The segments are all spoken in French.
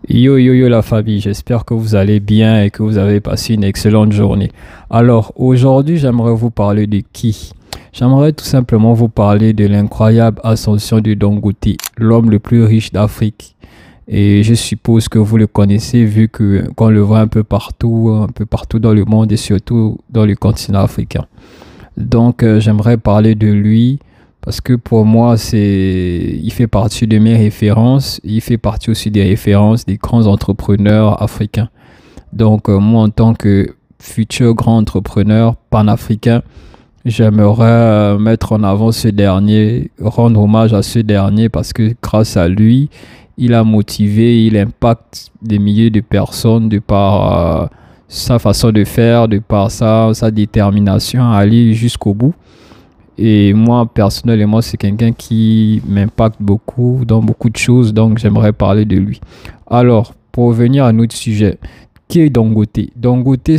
Yo yo yo la famille, j'espère que vous allez bien et que vous avez passé une excellente journée. Alors aujourd'hui j'aimerais vous parler de qui? J'aimerais tout simplement vous parler de l'incroyable ascension de Dangote, l'homme le plus riche d'Afrique. Et je suppose que vous le connaissez vu que qu'on le voit un peu partout dans le monde et surtout dans le continent africain. Donc, j'aimerais parler de lui parce que pour moi, il fait partie de mes références. Il fait partie aussi des références des grands entrepreneurs africains. Donc, moi, en tant que futur grand entrepreneur panafricain, j'aimerais mettre en avant ce dernier, rendre hommage à ce dernier parce que grâce à lui, il a motivé, il impacte des milliers de personnes de par sa façon de faire, de par sa détermination à aller jusqu'au bout. Et moi, personnellement, c'est quelqu'un qui m'impacte beaucoup dans beaucoup de choses, donc j'aimerais parler de lui. Alors, pour revenir à notre sujet, qui est Dangote? Dangote,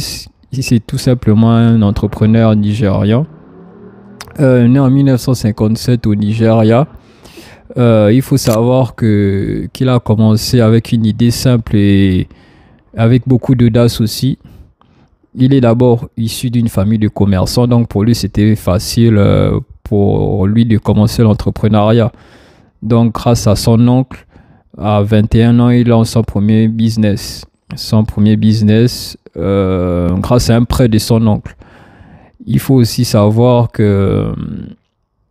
c'est tout simplement un entrepreneur nigérian, né en 1957 au Nigeria. Il faut savoir qu'il a commencé avec une idée simple et avec beaucoup d'audace aussi. Il est d'abord issu d'une famille de commerçants, donc pour lui, c'était facile pour lui de commencer l'entrepreneuriat. Donc, grâce à son oncle, à 21 ans, il lance son premier business. Son premier business grâce à un prêt de son oncle. Il faut aussi savoir que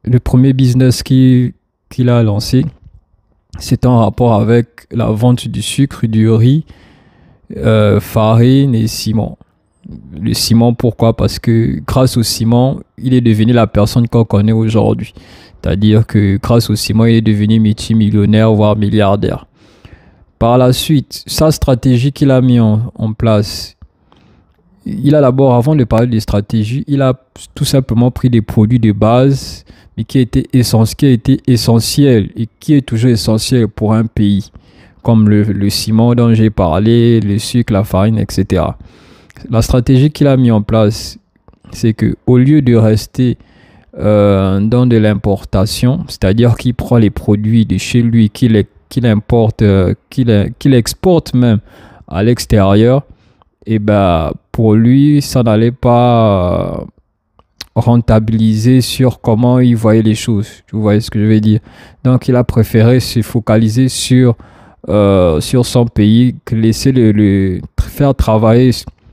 le premier business qu'il a lancé, c'est en rapport avec la vente du sucre, du riz, farine et ciment. Le ciment, pourquoi? Parce que grâce au ciment, il est devenu la personne qu'on connaît aujourd'hui. C'est-à-dire que grâce au ciment, il est devenu multimillionnaire, voire milliardaire. Par la suite, sa stratégie qu'il a mis en place, il a d'abord, avant de parler de stratégie, il a tout simplement pris des produits de base, mais qui étaient essentiels et qui est toujours essentiel pour un pays, comme le ciment dont j'ai parlé, le sucre, la farine, etc. La stratégie qu'il a mis en place, c'est que au lieu de rester dans de l'importation, c'est-à-dire qu'il prend les produits de chez lui, qu'il importe, qu'il exporte même à l'extérieur, et ben pour lui, ça n'allait pas rentabiliser sur comment il voyait les choses. Vous voyez ce que je veux dire? Donc, il a préféré se focaliser sur son pays, que laisser faire travailler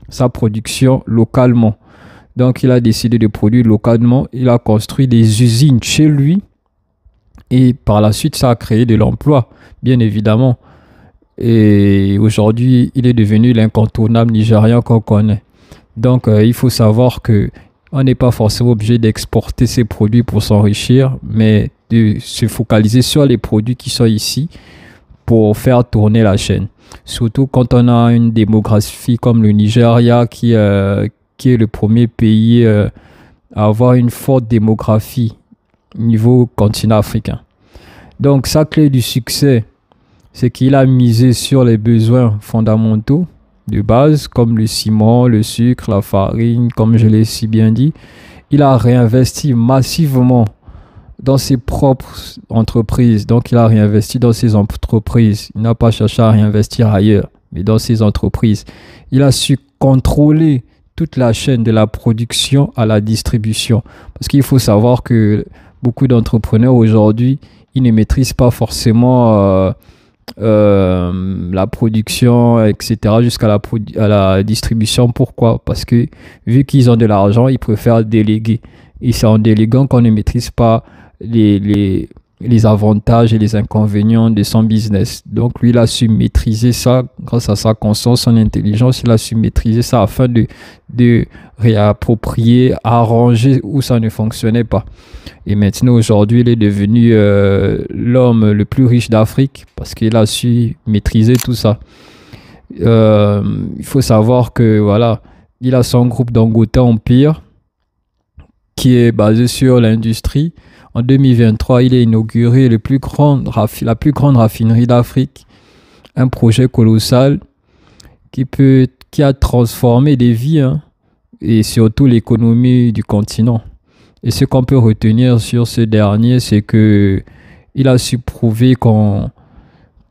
sa production localement. Donc, il a décidé de produire localement. Il a construit des usines chez lui. Et par la suite, ça a créé de l'emploi, bien évidemment. Et aujourd'hui, il est devenu l'incontournable nigérian qu'on connaît. Donc, il faut savoir que on n'est pas forcément obligé d'exporter ses produits pour s'enrichir, mais de se focaliser sur les produits qui sont ici pour faire tourner la chaîne. Surtout quand on a une démographie comme le Nigeria qui est le premier pays à avoir une forte démographie au niveau continent africain. Donc sa clé du succès, c'est qu'il a misé sur les besoins fondamentaux de base comme le ciment, le sucre, la farine, comme je l'ai si bien dit. Il a réinvesti massivement dans ses propres entreprises. Donc, il a réinvesti dans ses entreprises. Il n'a pas cherché à réinvestir ailleurs, mais dans ses entreprises. Il a su contrôler toute la chaîne de la production à la distribution. Parce qu'il faut savoir que beaucoup d'entrepreneurs aujourd'hui, ils ne maîtrisent pas forcément la production, etc., jusqu'à à la distribution. Pourquoi? Parce que vu qu'ils ont de l'argent, ils préfèrent déléguer. Et c'est en déléguant qu'on ne maîtrise pas les avantages et les inconvénients de son business. Donc lui, il a su maîtriser ça grâce à sa conscience, son intelligence. Il a su maîtriser ça afin de réapproprier, arranger où ça ne fonctionnait pas. Et maintenant, aujourd'hui, il est devenu l'homme le plus riche d'Afrique parce qu'il a su maîtriser tout ça. Il faut savoir que voilà, il a son groupe Dangote Empire qui est basé sur l'industrie. En 2023, il a inauguré la plus grande raffinerie d'Afrique, un projet colossal qui a transformé des vies, hein, et surtout l'économie du continent. Et ce qu'on peut retenir sur ce dernier, c'est que il a su prouver qu'en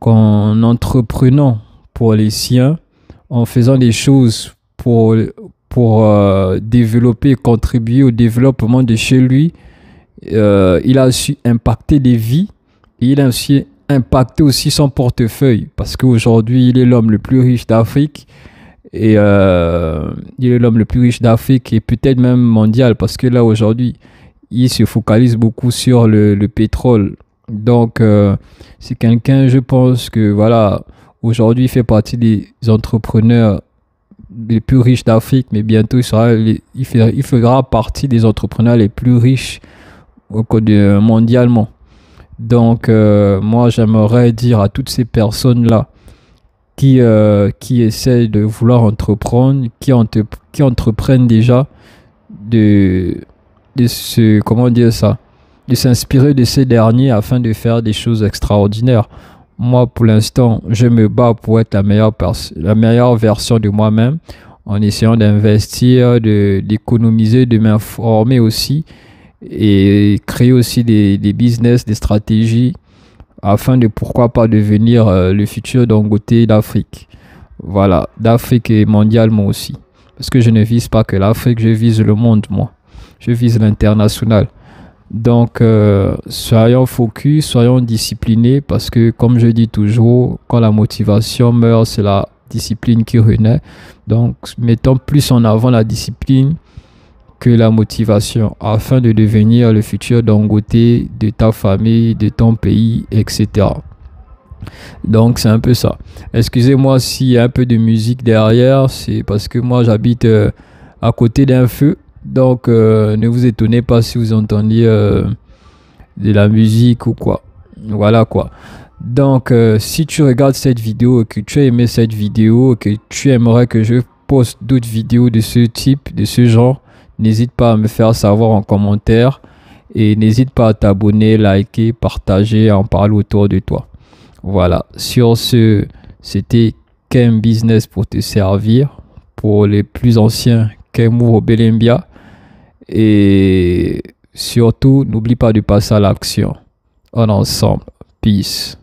entreprenant, pour les siens, en faisant des choses pour développer, contribuer au développement de chez lui. Il a su impacter des vies et il a aussi impacté aussi son portefeuille parce qu'aujourd'hui, il est l'homme le plus riche d'Afrique et il est l'homme le plus riche d'Afrique et peut-être même mondial parce que là, aujourd'hui, il se focalise beaucoup sur le pétrole. Donc, c'est quelqu'un, je pense que voilà, aujourd'hui, il fait partie des entrepreneurs les plus riches d'Afrique, mais bientôt, il fera partie des entrepreneurs les plus riches mondialement. Donc, moi, j'aimerais dire à toutes ces personnes-là qui essaient de vouloir entreprendre, qui entreprennent déjà comment dire ça, de s'inspirer de ces derniers afin de faire des choses extraordinaires. Moi, pour l'instant, je me bats pour être la meilleure version de moi-même en essayant d'investir, d'économiser, de m'informer aussi et créer aussi des business, des stratégies afin de pourquoi pas devenir le futur Dangote d'Afrique. Voilà, d'Afrique et mondialement aussi. Parce que je ne vise pas que l'Afrique, je vise le monde, moi. Je vise l'international. Donc, soyons focus, soyons disciplinés parce que, comme je dis toujours, quand la motivation meurt, c'est la discipline qui renaît. Donc, mettons plus en avant la discipline que la motivation afin de devenir le futur Dangote de ta famille, de ton pays, etc. Donc, c'est un peu ça. Excusez-moi s'il y a un peu de musique derrière, c'est parce que moi, j'habite à côté d'un feu. Donc, ne vous étonnez pas si vous entendiez de la musique ou quoi. Voilà quoi. Donc, si tu regardes cette vidéo, que tu as aimé cette vidéo, que tu aimerais que je poste d'autres vidéos de ce type, de ce genre, n'hésite pas à me faire savoir en commentaire. Et n'hésite pas à t'abonner, liker, partager, en parler autour de toi. Voilà. Sur ce, c'était Kem Business pour te servir. Pour les plus anciens, Kemuro Belembia. Et surtout, n'oublie pas de passer à l'action. En ensemble. Peace.